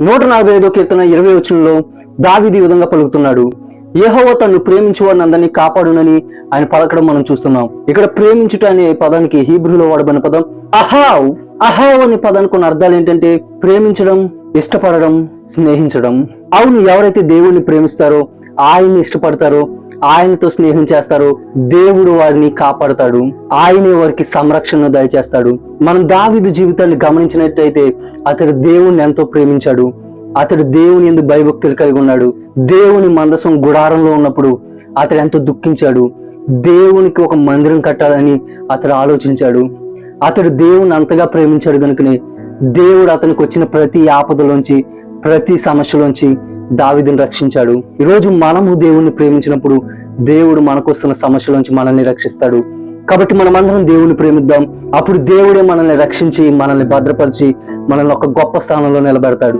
145 కీర్తన 20 వచనంలో దావీదు ఈ విధంగా పలుకుతున్నాడు, యెహోవా తన్ను ప్రేమించు వారిని అందరినీ కాపాడునని ఆయన పలకడం మనం చూస్తున్నాం. ఇక్కడ ప్రేమించుట అనే పదానికి హీబ్రూలో వాడబడిన పదం అహావ్. అహావ్ అనే పదానికి కొన్ని అర్థాలు ఏంటంటే ప్రేమించడం, ఇష్టపడడం, స్నేహించడం. అవును, ఎవరైతే దేవుణ్ణి ప్రేమిస్తారో, ఆయన్ని ఇష్టపడతారో, ఆయనతో స్నేహం చేస్తారో దేవుడు వారిని కాపాడతాడు, ఆయనే వారికి సంరక్షణ దయచేస్తాడు. మనం దావీదు జీవితాన్ని గమనించినట్టయితే అతడు దేవుణ్ణి ఎంతో ప్రేమించాడు. అతడు దేవుని యందు భయభక్తులు కలిగి ఉన్నాడు. దేవుని మందసం గుడారంలో ఉన్నప్పుడు అతడు ఎంతో దుఃఖించాడు. దేవునికి ఒక మందిరం కట్టాలని అతడు ఆలోచించాడు. అతడు దేవుని అంతగా ప్రేమించాడు కనుకనే దేవుడు అతనికి వచ్చిన ప్రతి ఆపదలోంచి, ప్రతి సమస్యలోంచి దావీదుని రక్షించాడు. ఈరోజు మనము దేవుణ్ణి ప్రేమించినప్పుడు దేవుడు మనకు వస్తున్న సమస్యలోంచి మనల్ని రక్షిస్తాడు. కాబట్టి మనమందరం దేవుణ్ణి ప్రేమిద్దాం. అప్పుడు దేవుడే మనల్ని రక్షించి, మనల్ని భద్రపరిచి, మనల్ని ఒక గొప్ప స్థానంలో నిలబెడతాడు.